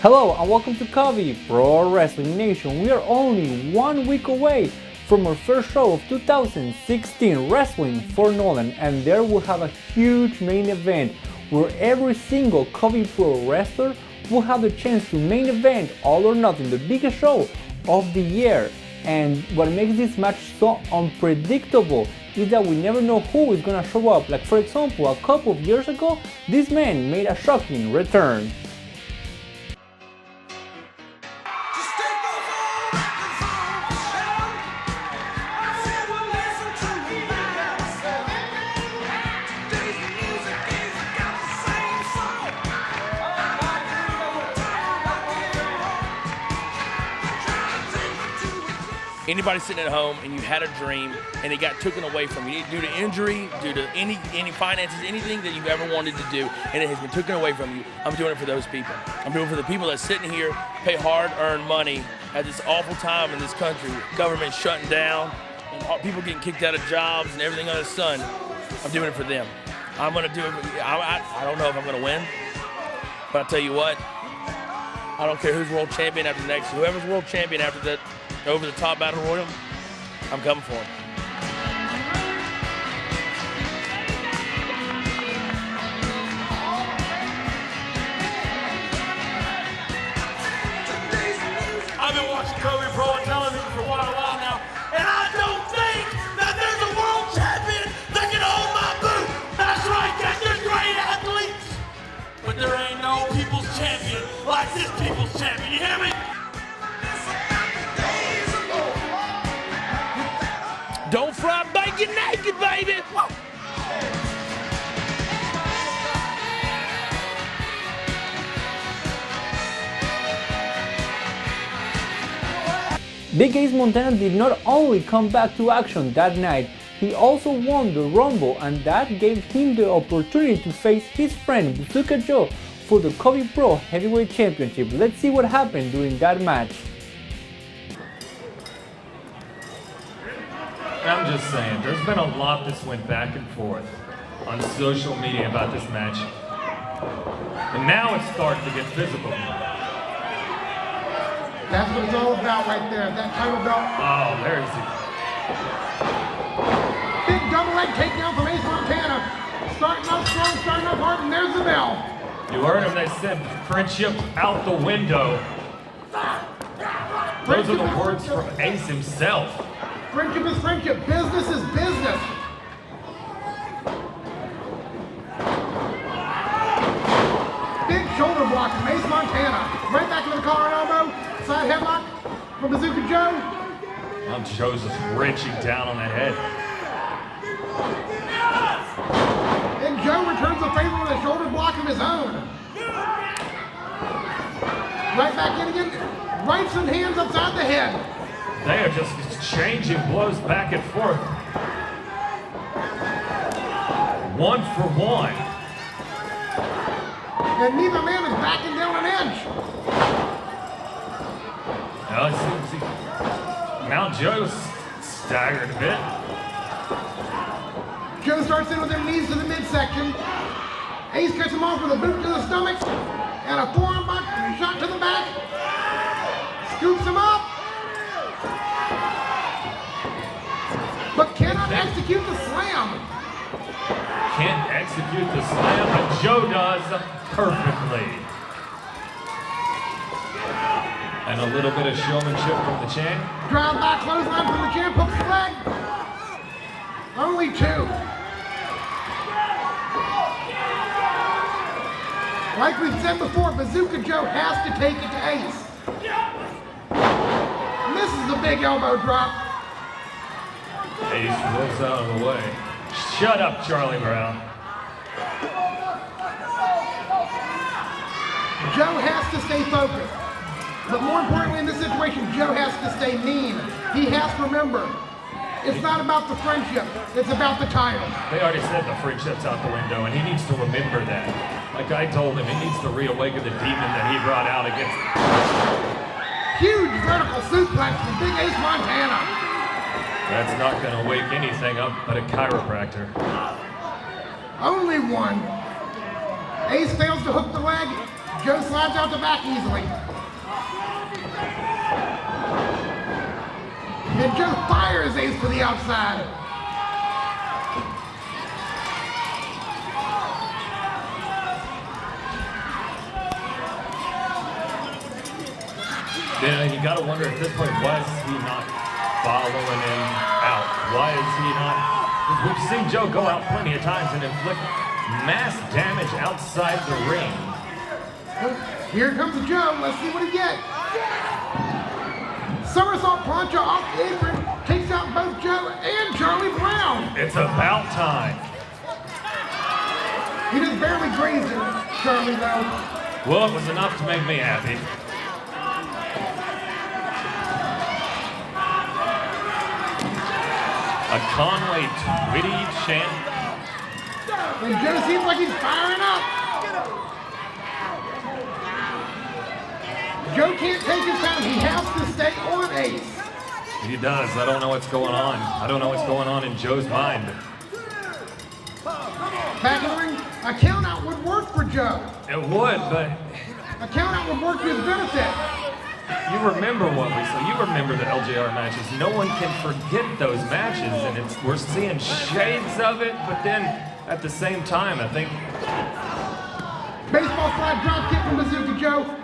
Hello and welcome to Covey Pro Wrestling Nation. We are only 1 week away from our first show of 2016 Wrestling for Nolan, and there we'll have a huge main event where every single Covey Pro wrestler will have the chance to main event All or Nothing, the biggest show of the year. And what makes this match so unpredictable is that we never know who is gonna show up. Like for example, a couple of years ago, this man made a shocking return. Anybody sitting at home and you had a dream and it got taken away from you due to injury, due to any finances, anything that you've ever wanted to do, and it has been taken away from you, I'm doing it for those people. I'm doing it for the people that sitting here, pay hard-earned money at this awful time in this country, government shutting down, and people getting kicked out of jobs and everything under the sun. I'm doing it for them. I'm going to do it. I don't know if I'm going to win, but I'll tell you what, I don't care who's world champion after next. Whoever's world champion after that, over the top battle royal, I'm coming for him. I've been watching Covey Pro on television for quite a while now, and I don't think that there's a world champion that can hold my boot. That's right, guys, there's great athletes, but there ain't no people's champion like this people's champion. You hear me? Don't fry bacon naked, baby! Big Ace Montana did not only come back to action that night, he also won the Rumble, and that gave him the opportunity to face his friend Bazooka Joe for the Covey Pro Heavyweight Championship. Let's see what happened during that match. I'm just saying, there's been a lot that's went back and forth on social media about this match. And now it's starting to get physical. That's what it's all about right there, that title belt. Oh, there's it. Big double leg takedown from Ace Montana. Starting up strong, starting up hard, and there's the bell. You heard him, they said friendship out the window. Those are the words from Ace himself. Friendship is friendship. Business is business. Big shoulder block from Ace Montana. Right back into the collar and elbow. Side headlock from Bazooka Joe. Joe's just wrenching down on that head. And Joe returns the favor with a shoulder block of his own. Right back in again. Right some hands upside the head. They are just exchanging blows back and forth. 1 for 1. And neither man is backing down an inch. Now Joe's staggered a bit. Joe starts in with them knees to the midsection. Ace cuts him off with a boot to the stomach and a forearm shot to the back. Scoops him up. But cannot execute the slam. Can't execute the slam, but Joe does perfectly. And a little bit of showmanship from the champ. Drive back clothesline from the champ, hooks the leg. Only 2. Like we've said before, Bazooka Joe has to take it to Ace. Misses the big elbow drop. Ace rolls out of the way. Shut up, Charlie Brown. Joe has to stay focused. But more importantly in this situation, Joe has to stay mean. He has to remember, it's not about the friendship, it's about the title. They already said the friendship's out the window, and he needs to remember that. Like I told him, he needs to reawaken the demon that he brought out against. Huge vertical suplex from Big Ace Montana. That's not going to wake anything up but a chiropractor. Only one. Ace fails to hook the leg. Joe slides out the back easily. And Joe fires Ace to the outside. Yeah, you gotta wonder at this point, why is he not following him out? Why is he not? Because we've seen Joe go out plenty of times and inflict mass damage outside the ring. Here comes Joe. Let's see what he gets. Somersault plancha off the apron takes out both Joe and Charlie Brown. It's about time. He just barely grazed him, Charlie, though. Well, it was enough to make me happy. A Conway Twitty chant. And Joe seems like he's firing up. Joe can't take his time. He has to stay on Ace. He does. I don't know what's going on. I don't know what's going on in Joe's mind. Back in the ring, a countout would work for Joe. It would, but A countout would work to his benefit. you remember what we saw. You remember the LJR matches. No one can forget those matches, and we're seeing shades of it, but then at the same time, I think Baseball slide drop kick from Bazooka Joe.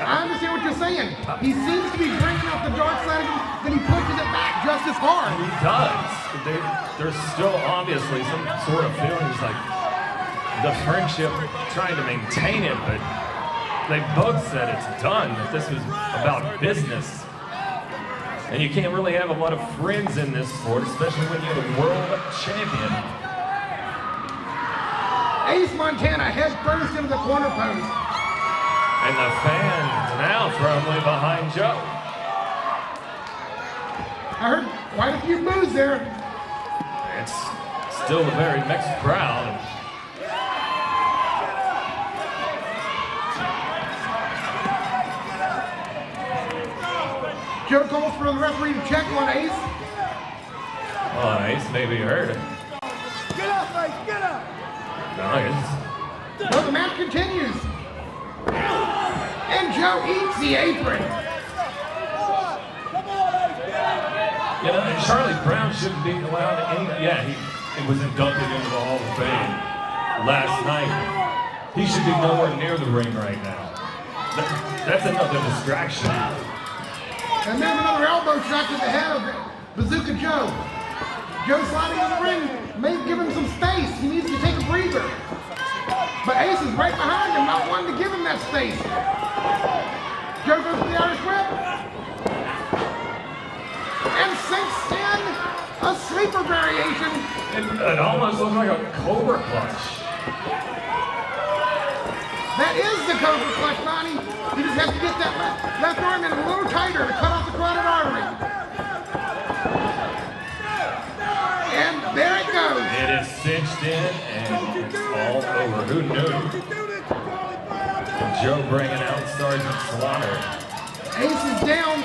I understand what you're saying. He seems to be bringing out the dark side of him, then he pushes it back just as hard. he does. There's still obviously some sort of feelings like the friendship, trying to maintain it, but they both said it's done, that this was about business. And you can't really have a lot of friends in this sport, especially when you're the world champion. Ace Montana head first into the corner post. And the fans now firmly behind Joe. I heard quite a few boos there. It's still a very mixed crowd. Joe calls for the referee to check on Ace. Oh, Ace maybe hurt. Get up, Ace, get up! Nice. Well, the match continues. And Joe eats the apron. You know, and Charlie Brown shouldn't be allowed any. Yeah, he was inducted into the Hall of Fame last night. He should be nowhere near the ring right now. That's another distraction. And then another elbow shot to the head of Bazooka Joe. Joe sliding in the ring may give him some space. He needs to take a breather. But Ace is right behind him, not wanting to give him that space. Joe goes for the Irish whip. And sinks in a sleeper variation. It almost looks like a Cobra clutch. That is the Cobra clutch, Bonnie. He just has to get that left arm in a little tighter to cut off the carotid artery. And there it goes. It is cinched in and it's all over. Who knew? And Joe bringing out Sergeant Slaughter. Ace is down.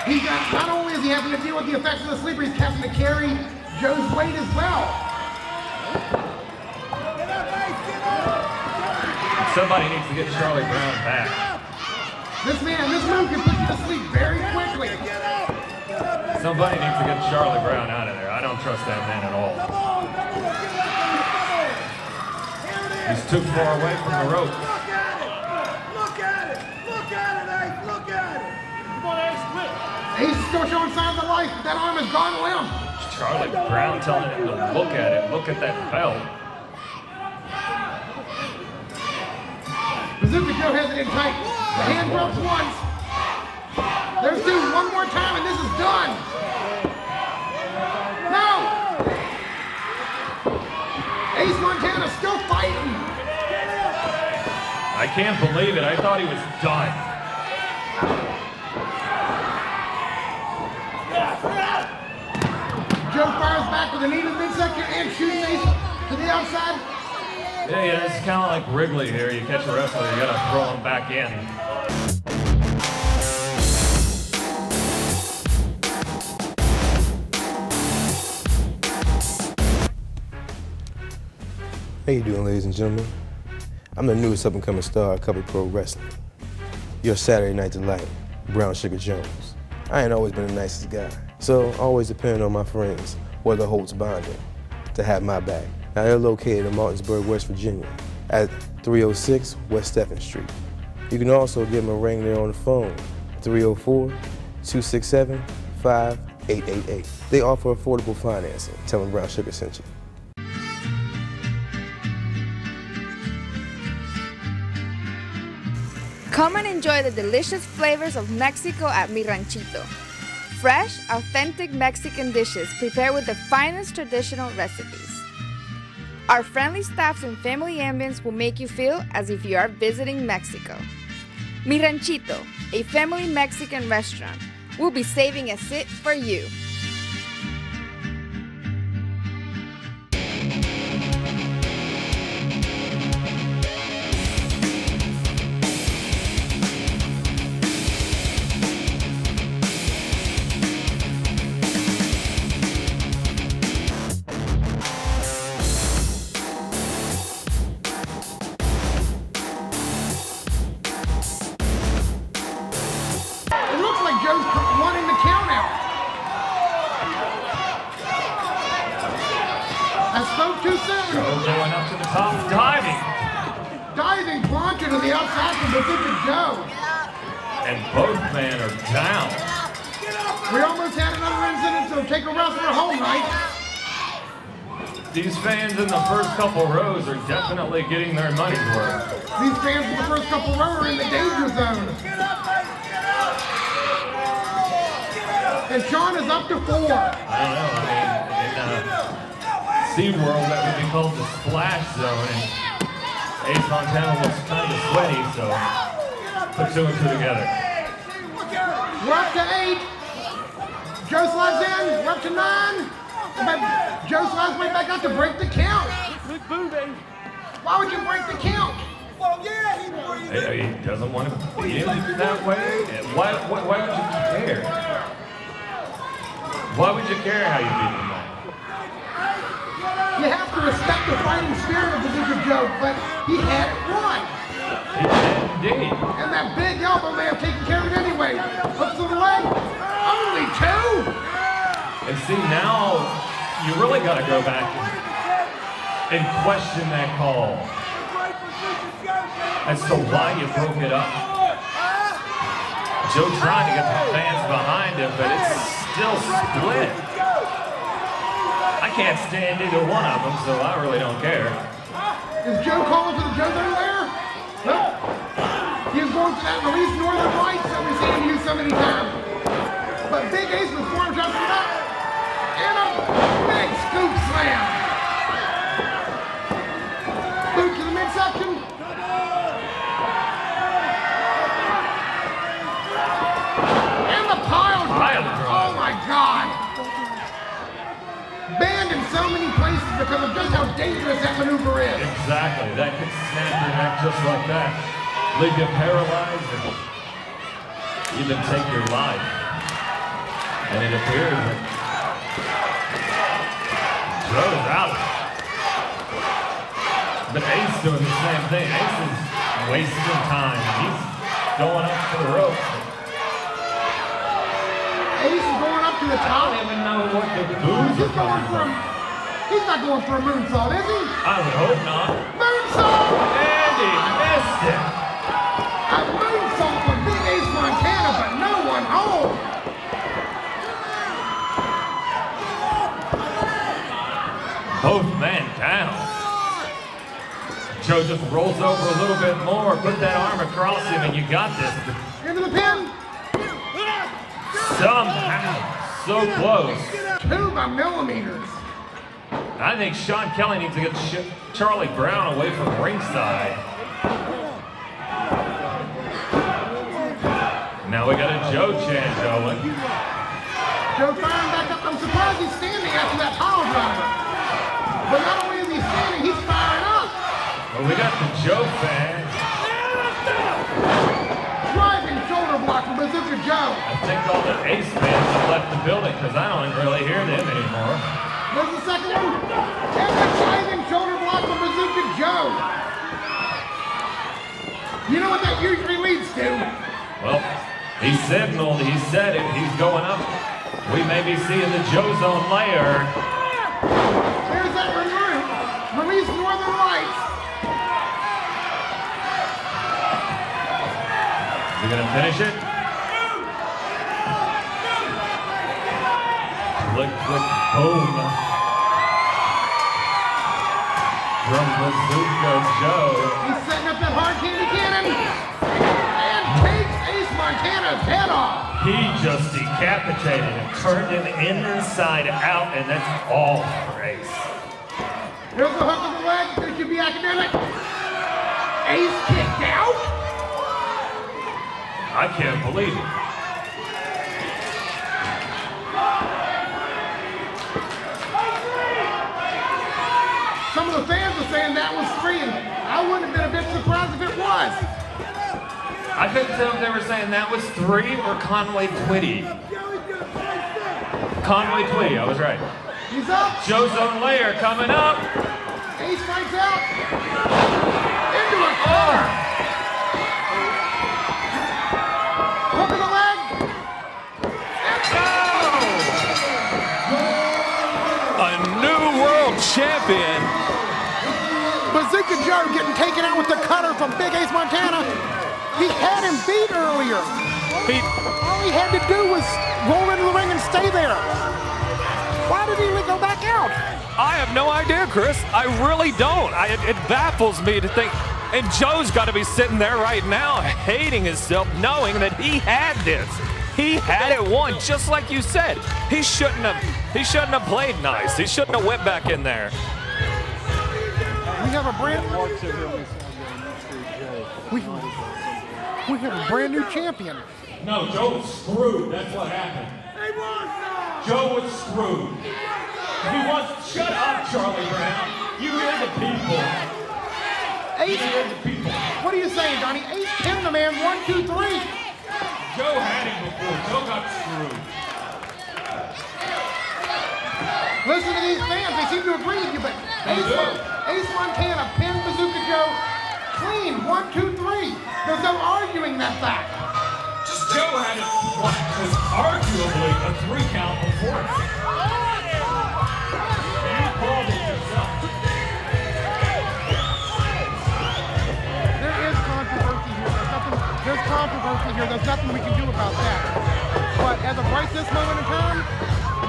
He's got, not only is he having to deal with the effects of the sleeper, he's having to carry Joe's weight as well. Somebody needs to get Charlie Brown back. This move can put you to sleep very quickly. Somebody needs to get Charlie Brown out of there. I don't trust that man at all. He's too far away from the ropes. Look at it! Look at it, Ace! Look at it! Come on, Ace, quick! Ace is still showing signs of life. That arm has gone limp. Charlie Brown telling him to look at it. Look at that belt. Bazooka Joe has it in tight. The hand drops once. There's two. One more time and this is done. No! Ace Montana still fighting. I can't believe it. I thought he was done. Joe fires back with a knee to the midsection and shoots Ace to the outside. Yeah, it's kind of like Wrigley here. You catch a wrestler, you gotta throw him back in. How you doing, ladies and gentlemen? I'm the newest up-and-coming star of Covey Pro Wrestling. Your Saturday Night Delight, Brown Sugar Jones. I ain't always been the nicest guy, so I always depend on my friends, whether Holt's bonding, to have my back. Now they're located in Martinsburg, West Virginia, at 306 West Stephen Street. You can also give them a ring there on the phone, 304-267-5888. They offer affordable financing. Tell them Brown Sugar sent you. Come and enjoy the delicious flavors of Mexico at Mi Ranchito. Fresh, authentic Mexican dishes prepared with the finest traditional recipes. Our friendly staffs and family ambience will make you feel as if you are visiting Mexico. Mi Ranchito, a family Mexican restaurant, will be saving a seat for you. Joe's wanting the count out. I spoke too soon. Joe going up to the top, diving. Diving plancha to the outside from Bazooka Joe. And both men are down. We almost had another incident, so take a wrestler home, right? These fans in the first couple rows are definitely getting their money's worth. These fans in the first couple rows are in the danger zone. And Sean is up to 4. I don't know, I mean, in SeaWorld that would be called the splash zone, and Ace Montana looks kind of sweaty, so put 2 and 2 together. We're up to 8. Joe slides in, we're up to 9. But Joe slides way back out to break the count. Why would you break the count? He doesn't want to beat him that way? Why would you care? Why would you care how you beat him? You have to respect the fighting spirit of Bazooka Joe, but he had one. He did indeed. And that big elbow may have taken care of it anyway. Hooks to the leg, only 2. And see, now you really got to go back and question that call as to why you broke it up. Joe trying to get the fans behind him, but it's still split. I can't stand either one of them, so I really don't care. Is Joe calling for the Joe thing there? Nope. He is going for that release northern lights that we've seen him use so many times. But Big Ace with form jumps it up. And a big scoop slam. Boot to the midsection. And the pile driver. Oh my God. Banned in so many places because of just how dangerous that maneuver is. Exactly. That could snap your neck just like that. Leave you paralyzed and even take your life. And it appears that Joe's out. But Ace doing the same thing. Ace is wasting time. He's going up to the ropes. Ace is going up to the top. I don't even know what the moves are coming from. He's not going for a moonsault, is he? I would hope not. Moonsault! And he missed it. A moonsault from Big Ace Montana, but no one home. Both men down. Joe just rolls over a little bit more, put that arm across him, and you got this. Into the pin. Somehow, so close. 2 by millimeters. I think Sean Kelly needs to get Charlie Brown away from ringside. Now we got a Joe chant going. Joe firing back up. I'm surprised he's standing after that pile driver. But not only is he standing, he's firing up. Well, we got the Joe fans. Driving shoulder block from Bazooka Joe. I think all the Ace fans have left the building because I don't really hear them anymore. There's the second one. And the driving shoulder block from Bazooka Joe. Well, he signaled, he said it, he's going up. We may be seeing the Joe Zone layer. There's that release Northern Lights. Is he gonna finish it? Click, click, boom. From Bazooka Joe. He's setting up that hard candy cannon and takes Ace Montana's head off. He just decapitated him, turned him inside out, and that's all for Ace. Here's the hook of the leg. This should be academic. Ace kicked out. I can't believe it. Some of the fans are saying that was 3, and I wouldn't have been a bit surprised if it was. I couldn't tell if they were saying that was 3 or Conway Twitty. Conway Twitty, I was right. He's up. Joe Zone layer coming up. Ace fights out. Into a car. Hook of the leg. A new world champion. Bazooka Joe getting taken out with the cutter from Big Ace Montana. He had him beat earlier. All he had to do was roll into the ring and stay there. Why did he go back out? I have no idea, Chris. I really don't. It baffles me to think. And Joe's got to be sitting there right now hating himself, knowing that he had this. He had it won, just like you said. He shouldn't have played nice. He shouldn't have went back in there. We have a brand new champion. No, Joe was screwed. That's what happened. Joe was screwed. If he wants, shut up, Charlie Brown. You hear the people. Ace, what are you saying, Donnie? Ace pinned the man 1, 2, 3. Joe had him before. Joe got screwed. Listen to these fans. They seem to agree with you, but Ace Montana pinned Bazooka Joe clean. 1, 2, 3. There's no arguing that fact. Joe had it, what was arguably a 3 count before. You called it yourself. There is controversy here. There's controversy here. There's nothing we can do about that. But as of right this moment in time,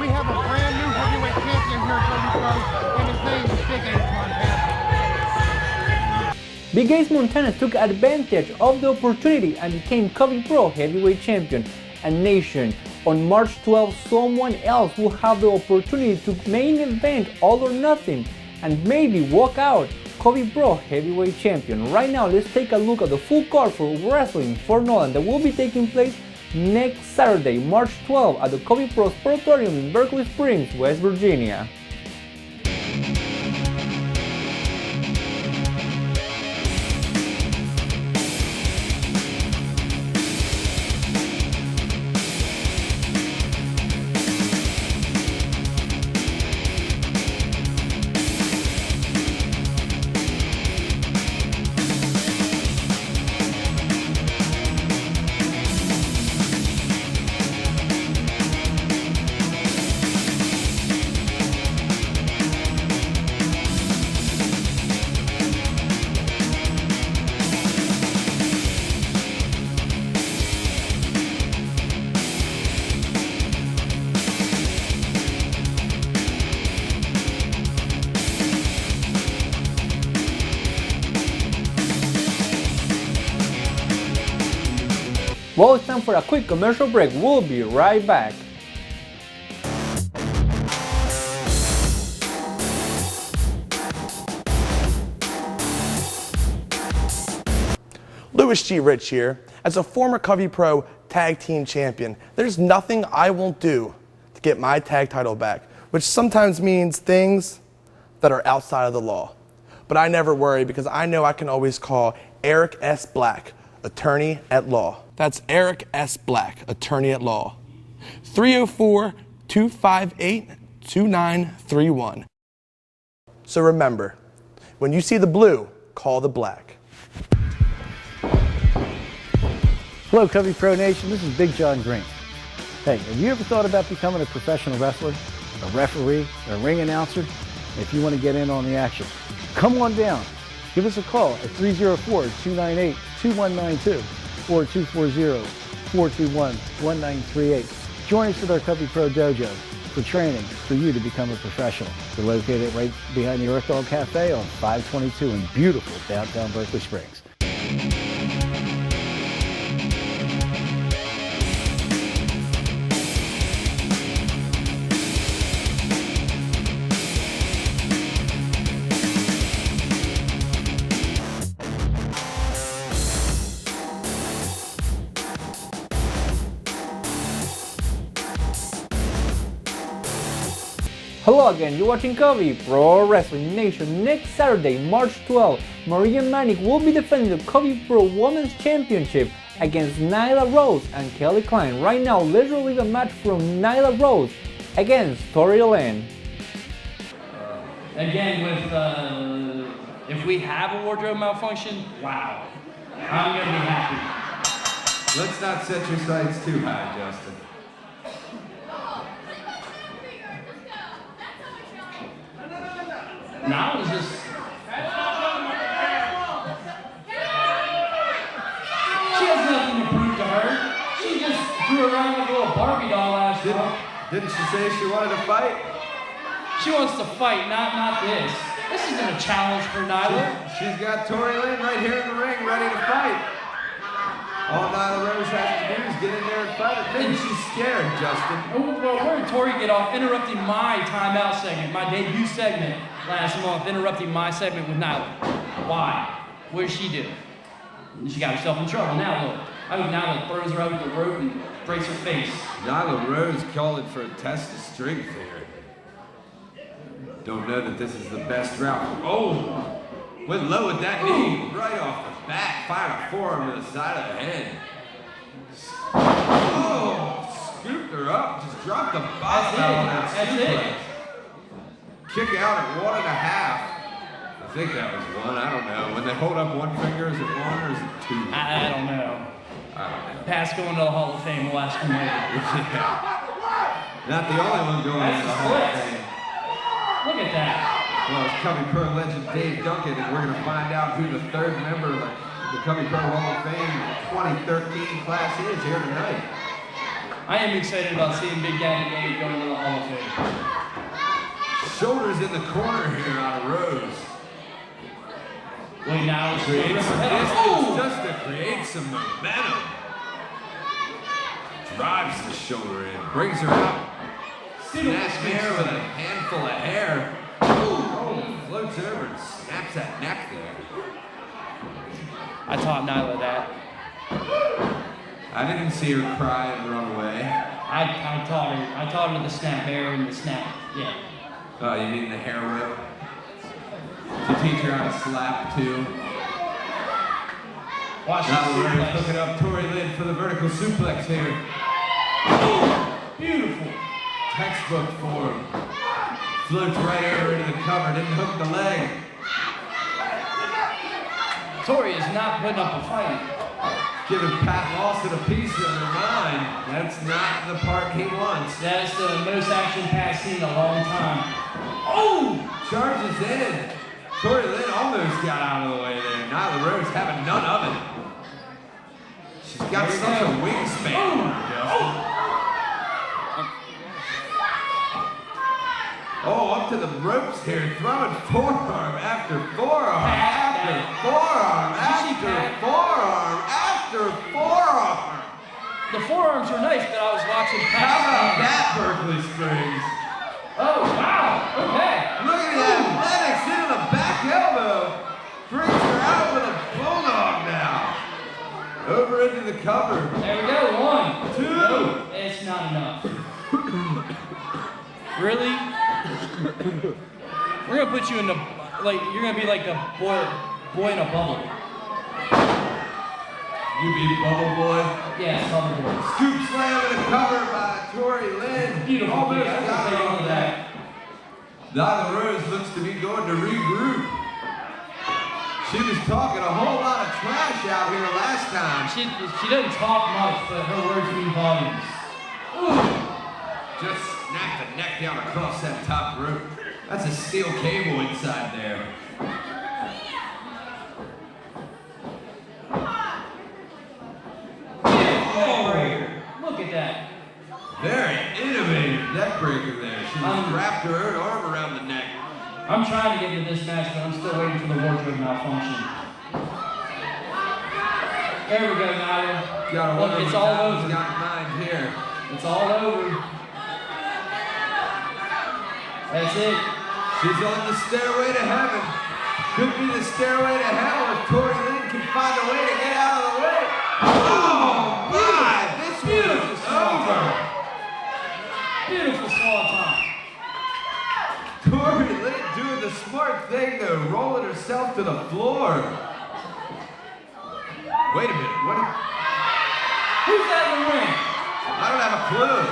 we have a brand new heavyweight champion here at Covey Pro, and his name is Big Ace Montana. Big Ace Montana took advantage of the opportunity and became Covey Pro heavyweight champion. And nation, on March 12th, someone else will have the opportunity to main event All or Nothing and maybe walk out Covey Pro heavyweight champion. Right now, let's take a look at the full card for Wrestling for Nolan that will be taking place next Saturday, March 12th at the Covey Pro Sportatorium in Berkeley Springs, West Virginia. Well, it's time for a quick commercial break. We'll be right back. Louis G. Rich here. As a former Covey Pro Tag Team Champion, there's nothing I won't do to get my tag title back, which sometimes means things that are outside of the law. But I never worry because I know I can always call Eric S. Black, attorney at law. That's Eric S. Black, attorney at law. 304-258-2931. So remember, when you see the blue, call the black. Hello, Covey Pro Nation. This is Big John Green. Hey, have you ever thought about becoming a professional wrestler, a referee, a ring announcer? If you want to get in on the action, come on down. Give us a call at 304-298-2192 or 240-421-1938. Join us at our Covey Pro Dojo for training for you to become a professional. We're located right behind the Earth Dog Cafe on 522 in beautiful downtown Berkeley Springs. Hello again, you're watching Covey Pro Wrestling Nation. Next Saturday, March 12th, Maria Manic will be defending the Covey Pro Women's Championship against Nyla Rose and Kelly Klein. Right now, let's relive a match from Nyla Rose against Tori Lynn. Again, with if we have a wardrobe malfunction, wow, I'm gonna be happy. Let's not set your sights too high, Justin. Now it's just. She has nothing to prove to her. She just threw around like a little Barbie doll last month. Didn't she say she wanted to fight? She wants to fight, not this. This isn't a challenge for Nyla. She's got Tori Lynn right here in the ring, ready to fight. All Nyla Rose has to do is get in there and fight her. Maybe she's scared, Justin. Well, where did Tori get off interrupting my timeout segment, my debut segment last month, interrupting my segment with Nyla? Why? What did she do? She got herself in trouble. Now look. I hope Nyla throws her over the rope and breaks her face. Nyla Rose called it for a test of strength here. Don't know that this is the best route. Oh! Went low with that knee, right off the bat, fired a forearm to the side of the head. Oh, scooped her up, just dropped the bottom out on that suplex. Kick out at 1.5. I think that was 1, I don't know. When they hold up one finger, is it 1 or is it 2? I don't know. Pass going to the Hall of Fame, we'll ask him later. Yeah. Not the only one going to the Hall of Fame. Look at that. Well, it's Covey Pro legend Dave Duncan, and we're going to find out who the third member of the Covey Pro Hall of Fame 2013 class is here tonight. I am excited about seeing Big Daddy Dave going to the Hall of Fame. Shoulders in the corner here on Rose. Wait, now it's creates some distance just to create some momentum. Drives the shoulder in, brings her out. Snaps hair with a handful of hair. Floats over and snaps that neck there. I taught Nyla that. I didn't see her cry and run away. I taught her the snap hair and the snap, yeah. Oh, you mean the hair whip? To teach her how to slap too. Watch now we're hooking up Tori Lynn for the vertical suplex here. Oh, beautiful. Textbook form. Floats right over into the cover, didn't hook the leg. Tori is not putting up a fight. Giving Pat Lawson a piece of her mind. That's not the part he wants. That's the most action Pat's seen in a long time. Oh! Charges in. Tori Lynn almost got out of the way there. Nyla Rose having none of it. She's got such a wingspan. Oh, up to the ropes here, throwing forearm after forearm, after forearm, after forearm, after forearm. The forearms were nice, but I was watching Pat. How about that, Berkeley Springs? Oh, wow, okay. Look at the athletics into the back elbow. Brings her out with a bulldog now. Over into the cover. There we go, 1, 2. No, it's not enough. Really? We're gonna put you in the, you're gonna be like a boy in a bubble. You be Bubble Boy? Yeah, Bubble Boy. Scoop slam in the cover by Tori Lynn. Beautiful. Almost got got all on that. Nyla Rose looks to be going to regroup. She was talking a whole lot of trash out here last time. She doesn't talk much, but her words mean volumes. Just snapped the neck down across that top rope. That's a steel cable inside there. Look at that. Very innovative neck breaker there. She just wrapped her arm around the neck. I'm trying to get into this match, but I'm still waiting for the wardrobe malfunction. There we go, Nyla. Look, it's all over. Got in mind here. It's all over. That's it. She's on the stairway to heaven. Could be the stairway to hell if Tori Lynn can find a way to get out of the way. Oh my! This one is over. Beautiful swan time. Tori Lynn doing the smart thing though, rolling herself to the floor. Wait a minute, what? Who's that in the ring? I don't have a clue.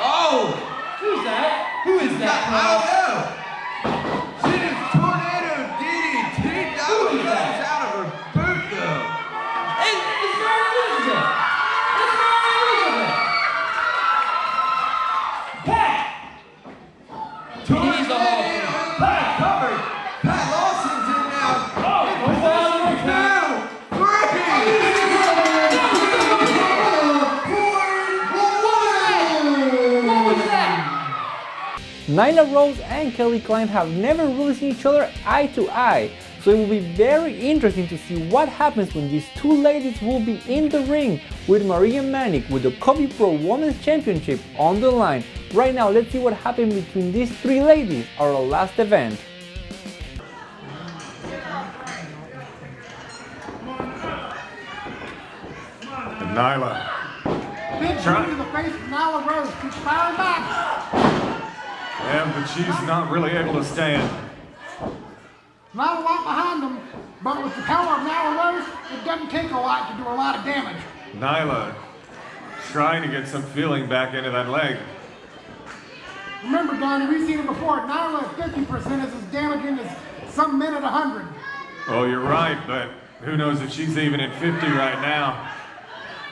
Oh! Who's that? Who is that? I don't know. She just tornado DDT. That one comes out of her boot though. It's Mary Elizabeth. It's Mary Elizabeth. Pat. He's the Hall of Fame. Pat covered. Pat Lawson's in now. Oh, Nyla Rose and Kelly Klein have never really seen each other eye to eye, so it will be very interesting to see what happens when these two ladies will be in the ring with Maria Manic with the Covey Pro Women's Championship on the line. Right now, let's see what happened between these three ladies at our last event. Nyla. Big shot to the face of Nyla Rose. Keeps firing back. Yeah, but she's not really able to stand. Not a lot behind them, but with the power of Nyla Rose, it doesn't take a lot to do a lot of damage. Nyla trying to get some feeling back into that leg. Remember, Donnie, we've seen it before. Nyla at 50% is as damaging as some men at 100. Oh, you're right, but who knows if she's even at 50 right now.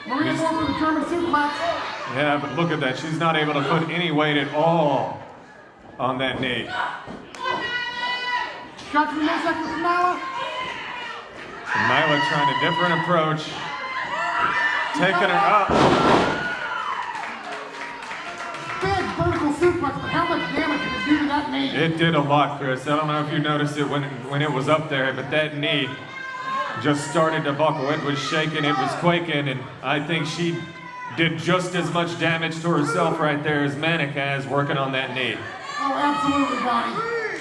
Maria's going for the German suplex. Yeah, but look at that. She's not able to put any weight at all on that knee. Shot to the midsection from Nyla. Nyla trying a different approach. Taking her up. Big vertical suplex, but how much damage did it do to that knee? It did a lot, Chris. I don't know if you noticed it when it was up there, but that knee just started to buckle. It was shaking, it was quaking, and I think she did just as much damage to herself right there as Manic has working on that knee. Oh, absolutely, Donnie.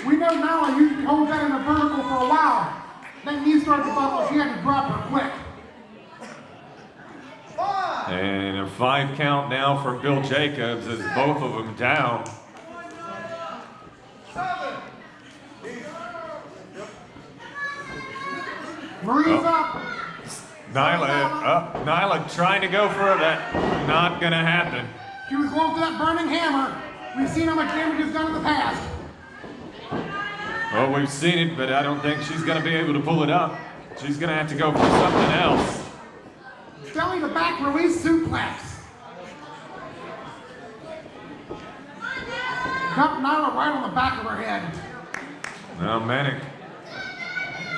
We know Nyla usually holds that in a vertical for a while. That knee started to buckle, she had to drop her quick. And a 5 count now for Bill Jacobs as both of them down. Maria's up. Nyla trying to go for that. Not gonna happen. She was going for that burning hammer. We've seen how much damage it's done in the past. Well, we've seen it, but I don't think she's gonna be able to pull it up. She's gonna have to go for something else. Belly to back release suplex. Dumped Nyla right on the back of her head. Now Manic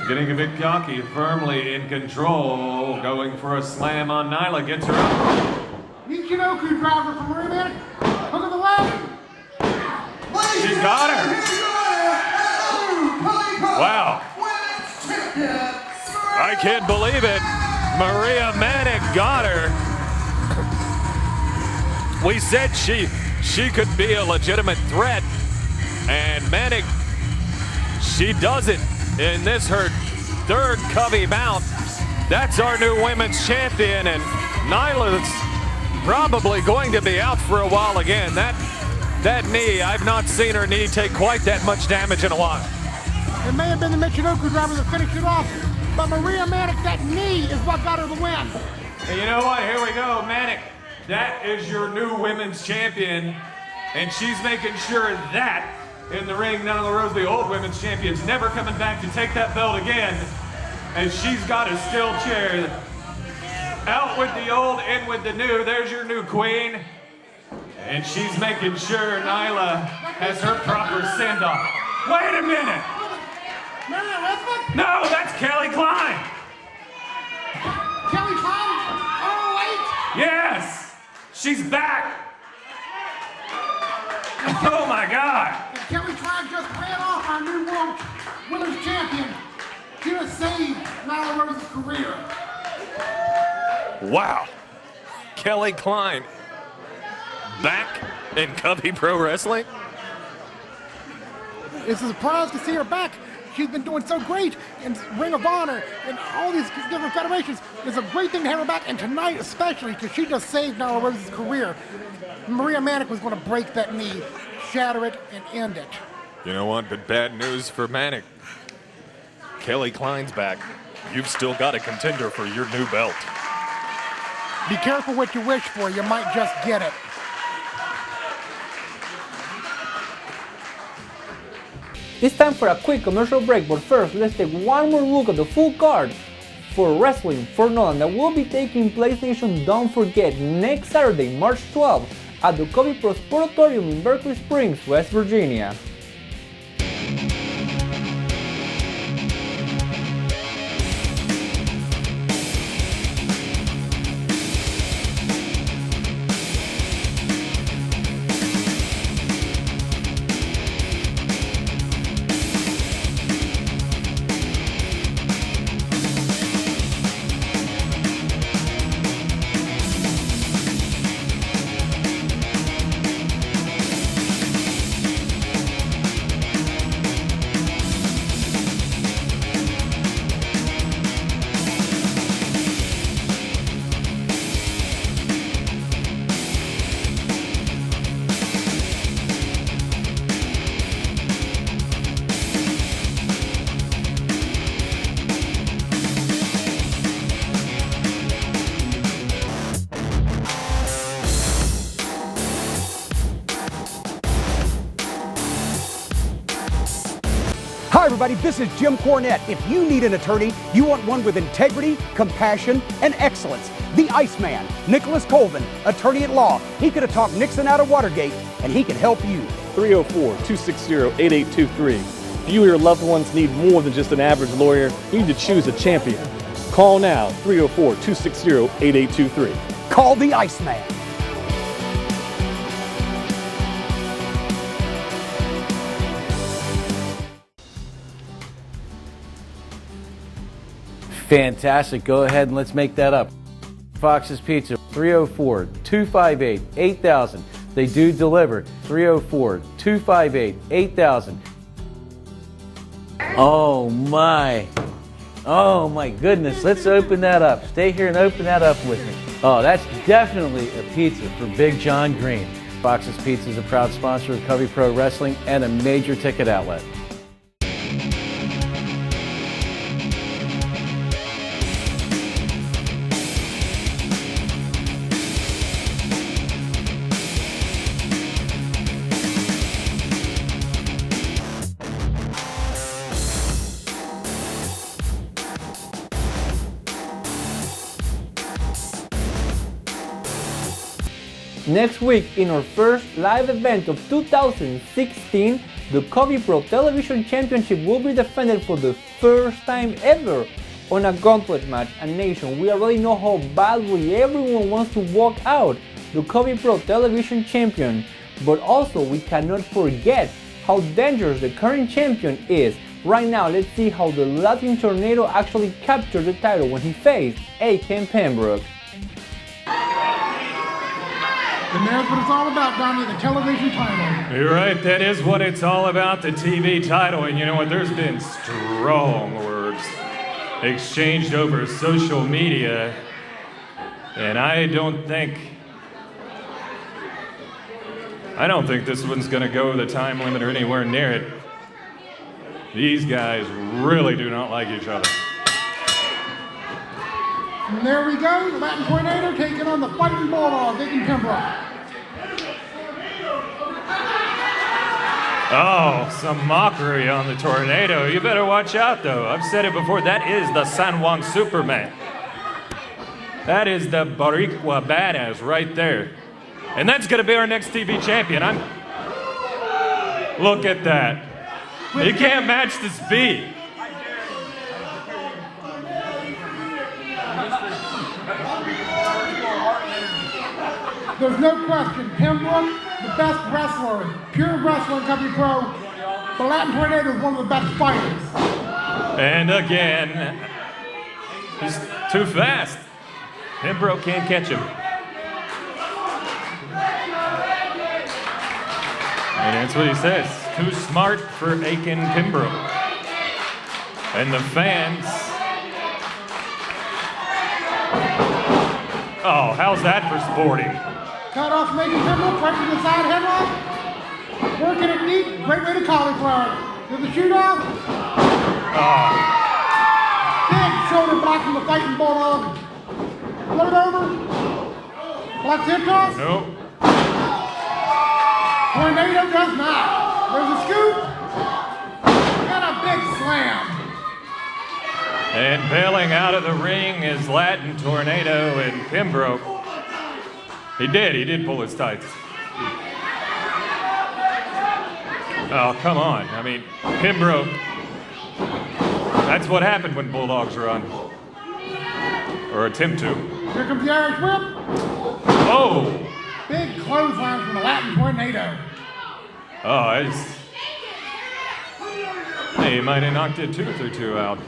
getting a bit cocky, firmly in control, going for a slam on Nyla, gets her up. Michinoku driver from Maria Manic. Look at the leg. She got her. Wow. I can't believe it. Maria Manic got her. We said she could be a legitimate threat, and Manic, she does it in this her third Covey bout. That's our new women's champion, and Nyla's probably going to be out for a while again. That knee, I've not seen her knee take quite that much damage in a while. It may have been the Michinoku driver that finished it off, but Maria Manic, that knee is what got her the win. And you know what? Here we go, Manic. That is your new women's champion, and she's making sure that in the ring, Nyla Rose, the old women's champion's never coming back to take that belt again. and she's got a steel chair. Out with the old, in with the new. There's your new queen. And she's making sure Nyla has her proper send-off. Wait a minute! No, that's Kelly Klein! Kelly Klein? Oh, wait! Yes! She's back! Oh my God! And Kelly Klein just ran off our new world women's champion. She just saved Nyla Rose's career. Wow. Kelly Klein back in Covey Pro Wrestling? It's a surprise to see her back. She's been doing so great in Ring of Honor and all these different federations. It's a great thing to have her back, and tonight especially, because she just saved Nyla Rose's career. Maria Manic was going to break that knee, shatter it, and end it. You know what? But bad news for Manic. Kelly Klein's back. You've still got a contender for your new belt. Be careful what you wish for. You might just get it. It's time for a quick commercial break, but first let's take one more look at the full card for Wrestling for Nolan that will be taking place, nation. Don't forget, next Saturday, March 12th at the Covey Pro Sportatorium in Berkeley Springs, West Virginia. Hi everybody, this is Jim Cornette. If you need an attorney, you want one with integrity, compassion, and excellence. The Iceman, Nicholas Colvin, attorney at law. He could have talked Nixon out of Watergate, and he can help you. 304-260-8823. If you or your loved ones need more than just an average lawyer, you need to choose a champion. Call now, 304-260-8823. Call the Iceman. Fantastic. Go ahead and let's make that up. Fox's Pizza, 304-258-8000. They do deliver. 304-258-8000. Oh my goodness. Let's open that up. Stay here and open that up with me. Oh, that's definitely a pizza for Big John Green. Fox's Pizza is a proud sponsor of Covey Pro Wrestling and a major ticket outlet. Next week, in our first live event of 2016, the Covey Pro Television Championship will be defended for the first time ever on a gauntlet match. And nation, we already know how badly everyone wants to walk out the Covey Pro Television Champion, but also we cannot forget how dangerous the current champion is. Right now, let's see how the Latin Tornado actually captured the title when he faced Aken Pembrooke. And that's what it's all about, Donnie, the television title. You're right, that is what it's all about, the TV title. And you know what, there's been strong words exchanged over social media. And I don't think this one's gonna go the time limit or anywhere near it. These guys really do not like each other. And there we go, the Latin Tornado taking on the Fighting Bulldog, Aken Pembrooke. Oh, some mockery on the Tornado. You better watch out, though. I've said it before. That is the San Juan Superman. That is the Boricua badass right there. And that's going to be our next TV champion. Look at that. You can't match the speed. There's no question, Pembrooke, the best wrestler, pure wrestler in Covey Pro. The Latin Tornado is one of the best fighters. And again, he's too fast. Pembrooke can't catch him. And that's what he says. Too smart for Aken Pembrooke. And the fans. Oh, how's that for sporting? Cut off making Pembrooke, right to the side headlock. Working it deep, great way to cauliflower. To the shootout. Oh. Big shoulder block from the fighting bulldog. Flip it over. Block hip toss. Nope. Tornado does not. There's a scoop. And a big slam. And bailing out of the ring is Latin Tornado and Pembrooke. He did pull his tights. Oh, come on. I mean, Pembrooke, that's what happened when Bulldogs run. Or attempt to. Here comes the Irish whip. Oh! Big clothesline from the Latin Tornado. Oh, he might have knocked a tooth or two out.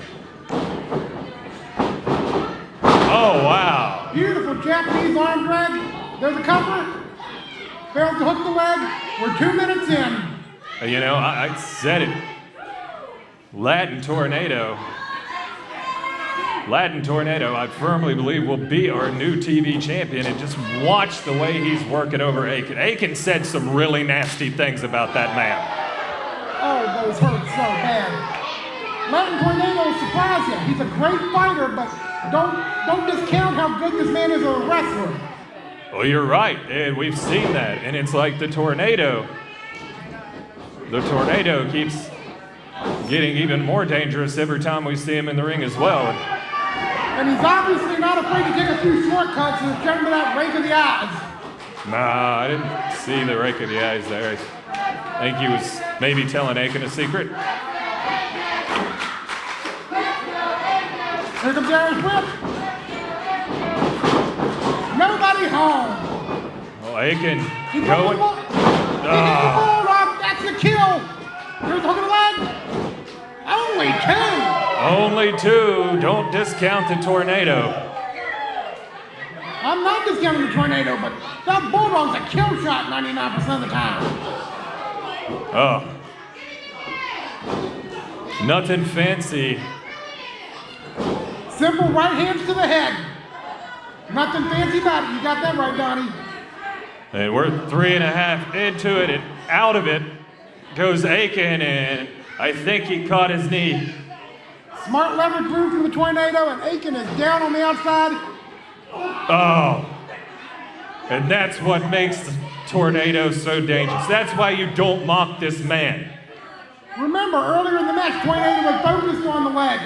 Oh, wow. Beautiful Japanese arm drag. There's a cover. Fails to hook the leg. We're 2 minutes in. You know, I said it. Latin Tornado, I firmly believe, will be our new TV champion. And just watch the way he's working over Aken. Aken said some really nasty things about that man. Oh, those hurt so bad. Latin Tornado will surprise you. He's a great fighter, but don't discount how good this man is as a wrestler. Well, you're right, and we've seen that. And it's like the Tornado keeps getting even more dangerous every time we see him in the ring as well. And he's obviously not afraid to take a few shortcuts and turn to that rake of the eyes. Nah, I didn't see the rake of the eyes there. I think he was maybe telling Aken a secret. Here comes Aaron's whip. Nobody home. Oh, Aken going. That's the kill. Here's the hook of the leg. Only two. Don't discount the Tornado. I'm not discounting the Tornado, but that Bulldog's a kill shot 99% of the time. Oh. Nothing fancy. Simple right hands to the head. Nothing fancy about it. You got that right, Donnie. And we're 3.5 into it, and out of it goes Aken, and I think he caught his knee. Smart leverage move from the Tornado, and Aken is down on the outside. Oh. And that's what makes the Tornado so dangerous. That's why you don't mock this man. Remember, earlier in the match, Tornado was focused on the leg.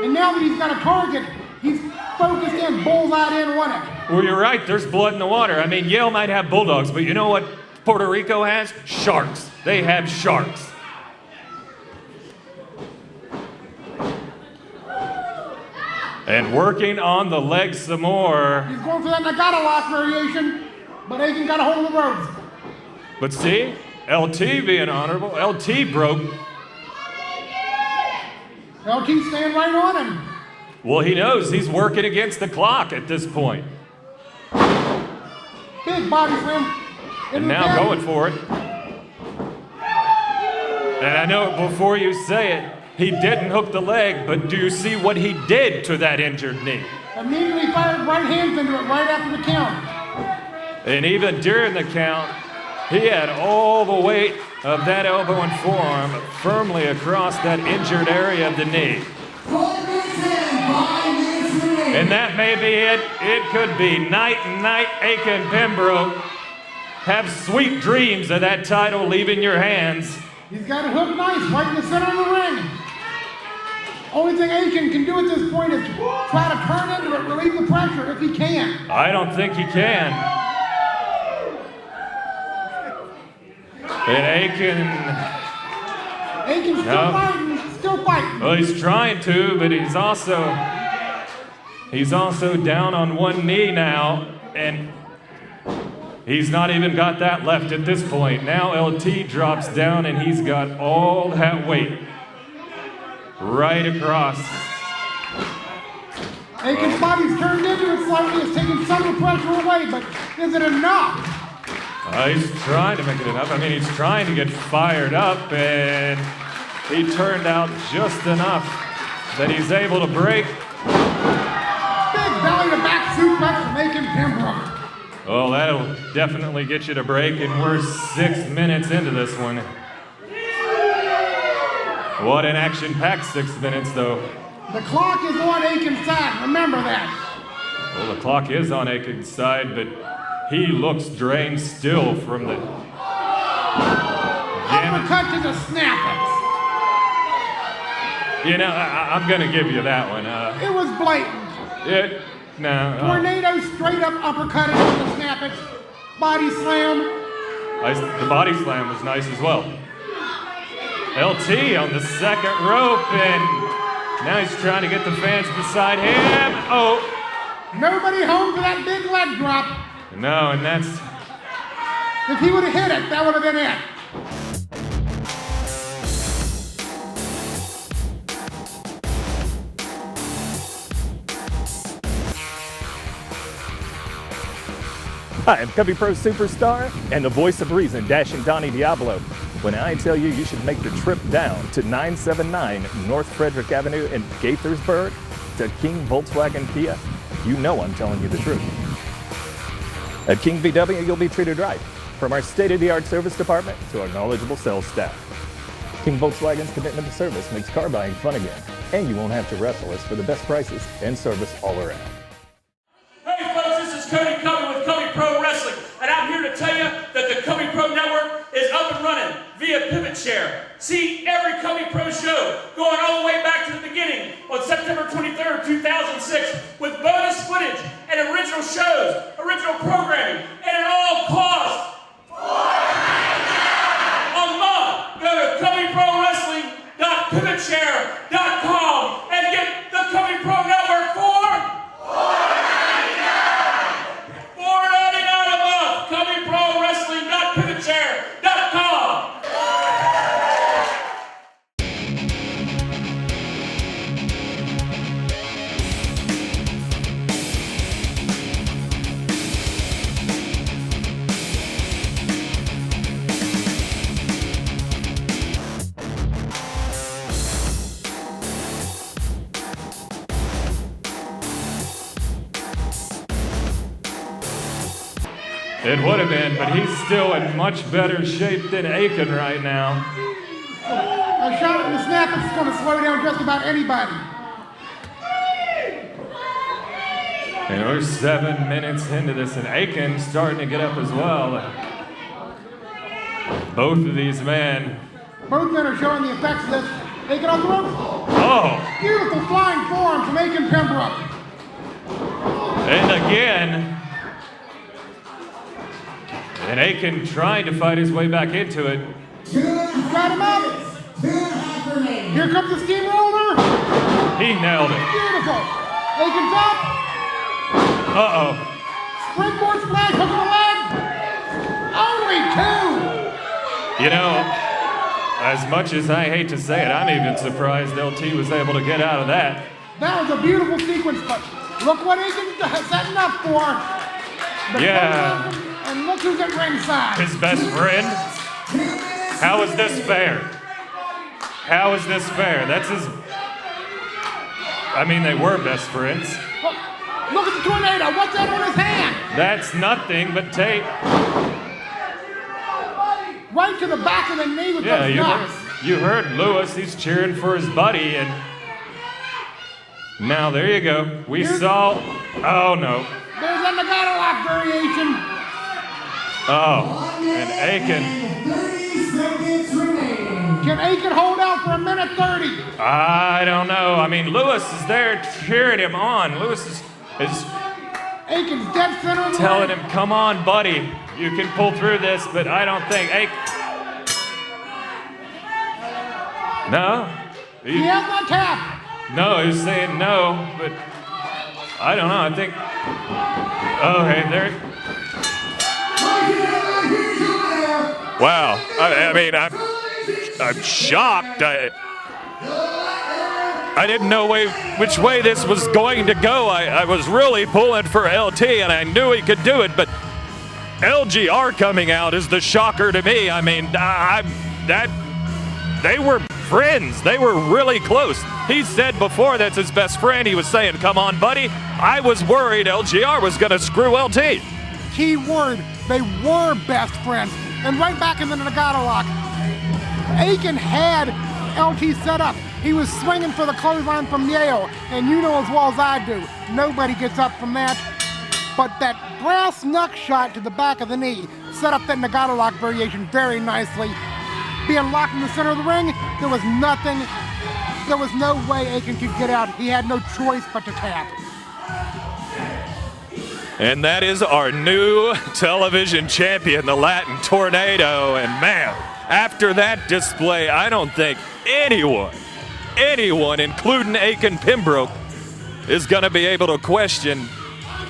And now that he's got a target, he's focused in, bullseye in, won it. Well, you're right. There's blood in the water. I mean, Yale might have Bulldogs, but you know what Puerto Rico has? Sharks. They have sharks. And working on the legs some more. He's going for that Nagata lock variation, but Aken got a hold of the ropes. But see, LT being honorable. LT broke. LT staying right on him. Well, he knows he's working against the clock at this point. Big body slam. And now going for it. And I know before you say it, he didn't hook the leg, but do you see what he did to that injured knee? Immediately fired right hands into it right after the count. And even during the count, he had all the weight of that elbow and forearm firmly across that injured area of the knee. And that may be it. It could be night and night. Aken Pembrooke. Have sweet dreams of that title leaving your hands. He's got a hook nice right in the center of the ring. Only thing Aken can do at this point is try to turn into it, relieve the pressure if he can. I don't think he can. And Aken's still fighting. Well, he's trying to, but he's also down on one knee now, and he's not even got that left at this point. Now LT drops down, and he's got all that weight right across. Aken's body's turned into it slightly. It's taking some of the pressure away, but is it enough? He's trying to make it enough. I mean, he's trying to get fired up, and he turned out just enough that he's able to break. Big belly to back suplex from Aken Pembrooke. Oh, that'll definitely get you to break, and we're 6 minutes into this one. What an action-packed 6 minutes, though. The clock is on Aken's side. Remember that. Well, the clock is on Aken's side, but he looks drained still from the uppercut to the snap. You know, I'm going to give you that one. It was blatant. Tornado straight up uppercut into the snap it. Body slam. The body slam was nice as well. LT on the second rope, and now he's trying to get the fans beside him. Oh. Nobody home for that big leg drop. No, and that's... If he would have hit it, that would have been it. Hi, I'm Covey Pro superstar and the voice of reason, Dashing Donnie Diablo. When I tell you you should make the trip down to 979 North Frederick Avenue in Gaithersburg to King Volkswagen Kia, you know I'm telling you the truth. At King VW, you'll be treated right, from our state-of-the-art service department to our knowledgeable sales staff. King Volkswagen's commitment to service makes car buying fun again, and you won't have to wrestle us for the best prices and service all around. Hey folks, this is Cody Covey with Covey Pro Wrestling, and I'm here to tell you that the Covey Pro Network is up and running via Pivot Share. See every Covey Pro show going all the way back to the beginning on September 23rd, 2006 with bonus footage and original shows, original programming, and at all costs. Online, go to CoveyProWrestling.pivotshare.com and get the Covey Pro Network for $4.99 a month. CoveyProWrestling.pivotshare.com. It would have been, but he's still in much better shape than Aken right now. A shot at the snap is going to slow down just about anybody. And we're 7 minutes into this, and Aken's starting to get up as well. Both of these men. Both men are showing the effects of this. Aken on the ropes. Oh! Beautiful flying forearm from Aken Pembrooke. And again. And Aken trying to fight his way back into it. Got him up. Here comes the steamroller. He nailed it. Beautiful. Aken's up. Uh-oh. Springboard splash, hook of the leg. Only 2. You know, as much as I hate to say it, I'm even surprised LT was able to get out of that. That was a beautiful sequence, but look what Aken's setting up for. Yeah. And look who's at ringside. His best friend? How is this fair? How is this fair? That's his... I mean, they were best friends. Look at the tornado. What's that on his hand? That's nothing but tape. Right to the back of the knee with those nuts. You heard Lewis. He's cheering for his buddy. And now, there you go. We saw... Oh, no. There's a Nagata lock variation. Oh, and Aken. 30 seconds remaining. Can Aken hold out for a minute 30? I don't know. I mean, Lewis is there cheering him on. Lewis is Aken's dead center of the telling ring. him, come on, buddy. You can pull through this, but I don't think No? He has not tapped. No, he's saying no, but I don't know. I think. Oh, hey, there. Wow. I mean, I'm shocked. I didn't know which way this was going to go. I was really pulling for LT, and I knew he could do it, but LGR coming out is the shocker to me. I mean, they were friends. They were really close. He said before that's his best friend. He was saying, come on, buddy. I was worried LGR was going to screw LT. Key word, they were best friends. And right back in the Nagata lock, Aken had LT set up. He was swinging for the clothesline from Yale, and you know as well as I do, nobody gets up from that. But that brass knuck shot to the back of the knee set up that Nagata lock variation very nicely. Being locked in the center of the ring, there was no way Aken could get out. He had no choice but to tap. And that is our new television champion, the Latin Tornado. And man, after that display, I don't think anyone, including Aken Pembrooke, is going to be able to question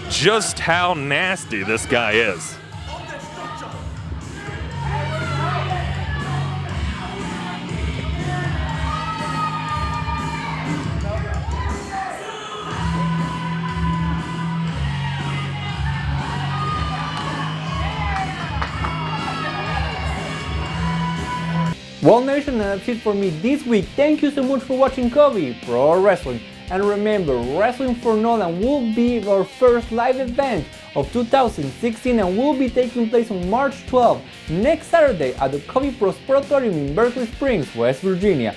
just how nasty this guy is. Well, Nation, that's it for me this week. Thank you so much for watching Covey Pro Wrestling. And remember, Wrestling for Nolan will be our first live event of 2016 and will be taking place on March 12th, next Saturday at the Covey Pro Sportatorium in Berkeley Springs, West Virginia.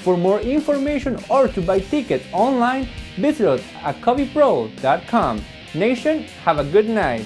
For more information or to buy tickets online, visit us at coveypro.com. Nation, have a good night.